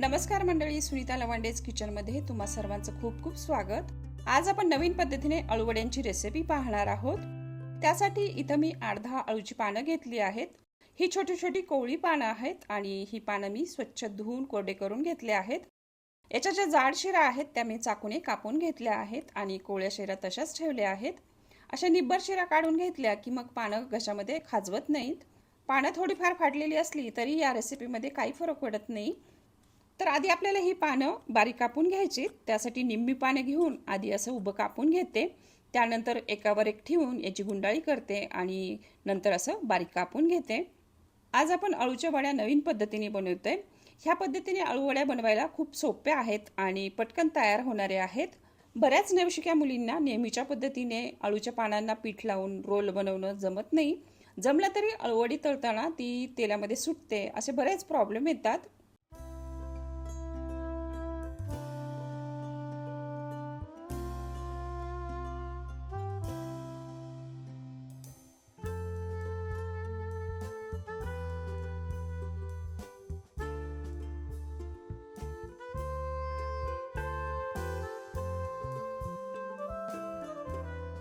नमस्कार मंडळी, सुनीता लवांडेज किचनमध्ये तुम्हा सर्वांचं खूप खूप स्वागत। आज आपण नवीन पद्धतीने अळूवड्यांची रेसिपी पाहणार आहोत। त्यासाठी इथं मी 8-10 अळूची पानं घेतली आहेत। ही छोटी छोटी कोवळी पानं आहेत आणि ही पानं मी स्वच्छ धुवून कोरडे करून घेतले आहेत। याच्या ज्या जाड शिरा आहेत त्या मी चाकूने कापून घेतल्या आहेत आणि कोवळ्या शिरा तशाच ठेवल्या आहेत। अशा निब्बर शिरा काढून घेतल्या की मग पानं घशामध्ये खाजवत नाहीत। पानं थोडीफार फाटलेली असली तरी या रेसिपीमध्ये काही फरक पडत नाही। तर आधी आपल्याला ही पानं बारीक कापून घ्यायची। त्यासाठी निम्मी पाने घेऊन आधी असं उभं कापून घेते, त्यानंतर एकावर एक ठेवून याची गुंडाळी करते आणि नंतर असं बारीक कापून घेते। आज आपण अळूच्या वड्या नवीन पद्धतीने बनवतोय। ह्या पद्धतीने अळू वड्या बनवायला खूप सोप्या आहेत आणि पटकन तयार होणारे आहेत। बऱ्याच नवशिक्या मुलींना नेहमीच्या पद्धतीने अळूच्या पानांना पीठ लावून रोल बनवणं जमत नाही। जमलं तरी अळूवडी तळताना ती तेलामध्ये सुटते, असे बरेच प्रॉब्लेम येतात।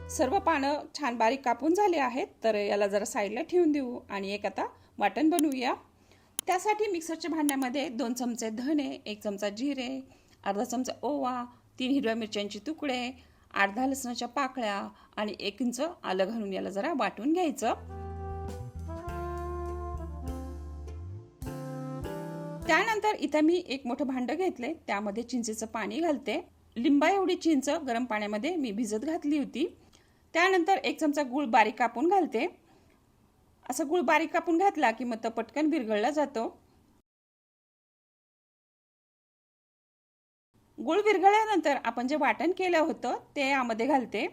सर्व पानं छान बारीक कापून झाले आहेत, तर याला जरा साईडला ठेवून देऊ आणि एक आता वाटण बनवूया। त्यासाठी मिक्सरच्या भांड्यामध्ये 2 चमचे धने, 1 चमचा जिरे, अर्धा चमचा ओवा, 3 हिरव्या मिरच्यांचे तुकडे, 8-10 लसणाच्या पाकळ्या आणि 1 इंच आलं घालून याला जरा वाटून घ्यायचं। त्यानंतर इथे मी एक मोठं भांड घेतले, त्यामध्ये चिंचेचं पाणी घालते। लिंबा एवढी चिंच गरम पाण्यामध्ये मी भिजत घातली होती। त्यानंतर 1 चमचा गूळ बारीक कापून घालते। असं गूळ बारीक कापून घातला की मग तो पटकन विरघळला जातो। गूळ विरघळल्यानंतर आपण जे वाटण केलं होतं ते यामध्ये घालते।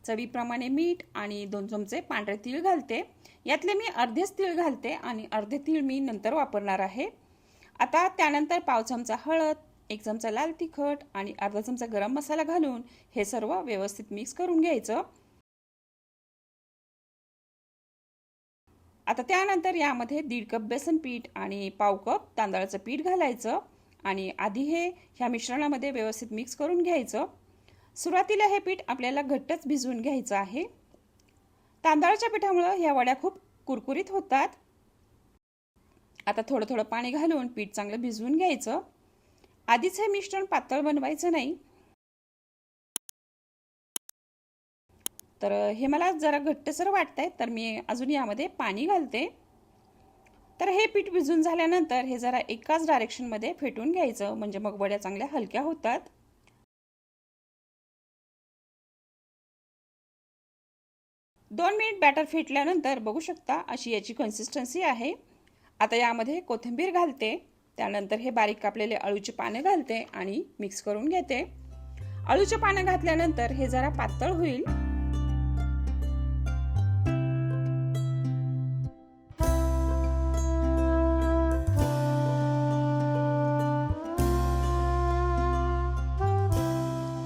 चवीप्रमाणे मीठ आणि 2 चमचे पांढरे तीळ घालते। यातले मी अर्धेच तीळ घालते आणि अर्धे तीळ मी नंतर वापरणार आहे। आता त्यानंतर पाव चमचा हळद, 1 चमचा लाल तिखट आणि अर्धा चमचा गरम मसाला घालून हे सर्व व्यवस्थित मिक्स करून घ्यायचं। आता त्यानंतर यामध्ये 1.5 कप बेसन पीठ आणि पाव कप तांदळाचं पीठ घालायचं आणि आधी हे ह्या मिश्रणामध्ये व्यवस्थित मिक्स करून घ्यायचं। सुरुवातीला हे पीठ आपल्याला घट्टच भिजवून घ्यायचं आहे। तांदळाच्या पिठामुळे ह्या वड्या खूप कुरकुरीत होतात। आता थोडं थोडं पाणी घालून पीठ चांगलं भिजवून घ्यायचं। आधीच हे मिश्रण पातळ बनवायचं नाही। तर हे मला जरा घट्टसर वाटतंय, तर मी अजून यामध्ये पाणी घालते। तर हे पीठ भिजून झाल्यानंतर हे जरा एकाच डायरेक्शन मध्ये फेटून घ्यायचं, म्हणजे मग वड्या चांगल्या हलक्या होतात। 2 मिनिट बॅटर फेटल्यानंतर बघू शकता अशी याची कन्सिस्टन्सी आहे। आता यामध्ये कोथिंबीर घालते, त्यानंतर हे बारीक कापलेले अळूची पाने घालते आणि मिक्स करून घेते। अळूची पाने घातल्यानंतर हे जरा पातळ होईल।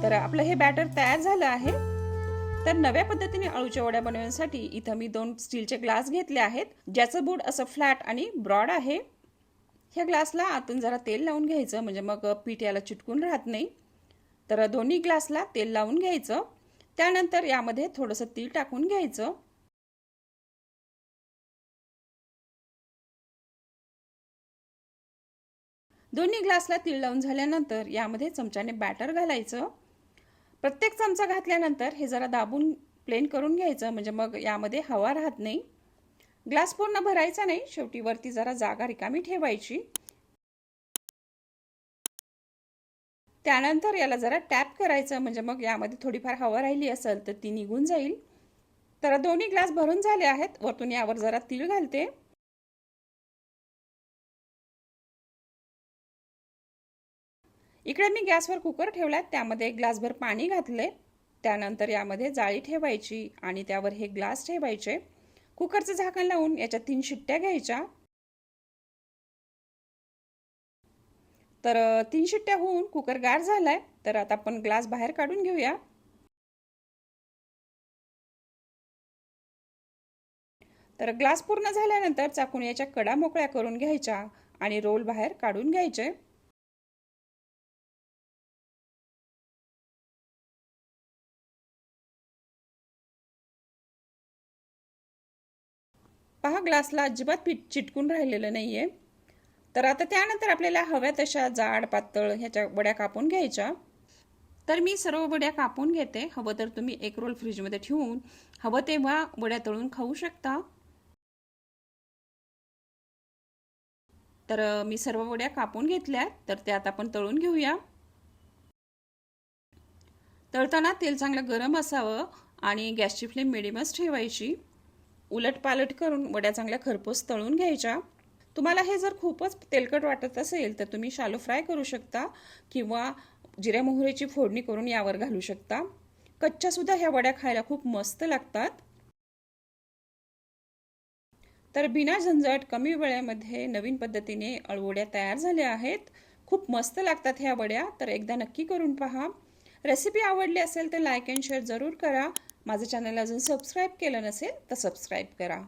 तर आपलं हे बॅटर तयार झालं आहे। तर नव्या पद्धतीने अळूच्या वड्या बनवण्यासाठी इथं मी 2 स्टीलचे ग्लास घेतले आहेत, ज्याचं बुड असं फ्लॅट आणि ब्रॉड आहे। ह्या ग्लासला आतून जरा तेल लावून घ्यायचं, म्हणजे मग पीठ याला चिटकून राहत नाही। तर दोन्ही ग्लासला तेल लावून घ्यायचं। त्यानंतर यामध्ये थोडंसं तीळ टाकून घ्यायचं। दोन्ही ग्लासला तीळ लावून झाल्यानंतर यामध्ये चमच्याने बॅटर घालायचं। प्रत्येक चमचा घातल्यानंतर हे जरा दाबून प्लेन करून घ्यायचं, म्हणजे मग यामध्ये हवा राहत नाही। ग्लास पूर्ण भरायचा नाही, शेवटी वरती जरा जागा रिकामी ठेवायची। त्यानंतर याला जरा टॅप करायचं, म्हणजे मग यामध्ये थोडीफार हवा राहिली असेल तर ती निघून जाईल। तर दोन्ही ग्लास भरून झाले आहेत। वरतून यावर जरा तीळ घालते। इकडे मी गॅसवर कुकर ठेवलाय, त्यामध्ये 1 ग्लासभर पाणी घातले। त्यानंतर यामध्ये जाळी ठेवायची आणि त्यावर हे ग्लास ठेवायचे। कुकरचं झाकण लावून याच्या 3 शिट्ट्या घ्यायच्या। तर 3 शिट्ट्या होऊन कुकर गार झालाय, तर आता आपण ग्लास बाहेर काढून घेऊया। तर ग्लास पूर्ण झाल्यानंतर चाकून याच्या कडा मोकळ्या करून घ्यायच्या आणि रोल बाहेर काढून घ्यायचे। पहा ग्लासला अजिबात पीठ चिटकून राहिलेलं नाहीये। तर आता त्यानंतर आपल्याला हव्या तशा जाड पातळ ह्याच्या वड्या कापून घ्यायच्या। तर मी सर्व वड्या कापून घेते। हवं तर तुम्ही एक रोल फ्रीजमध्ये ठेवून हवं तेव्हा वड्या तळून खाऊ शकता। तर मी सर्व वड्या कापून घेतल्या, तर त्या आता आपण तळून घेऊया। तळताना तेल चांगलं गरम असावं आणि गॅसची फ्लेम मिडियमच ठेवायची। उलटपालट करून वड्या चांगल्या खरपूस तळून घ्यायच्या। तुम्हाला हे जर खूपच तेलकट वाटत असेल तर तुम्ही शालो फ्राय करू शकता किंवा जिऱ्या मोहरीची फोडणी करून यावर घालू शकता। कच्च्या सुद्धा ह्या वड्या खायला खूप मस्त लागतात। तर बिना झंझट कमी वेळेमध्ये नवीन पद्धतीने अळवड्या तयार झाल्या आहेत। खूप मस्त लागतात ह्या वड्या, तर एकदा नक्की करून पहा। रेसिपी आवडली असेल तर लाईक अँड शेअर जरूर करा। माझं चॅनल अजून सबस्क्राईब केलं नसेल तर सबस्क्राईब करा।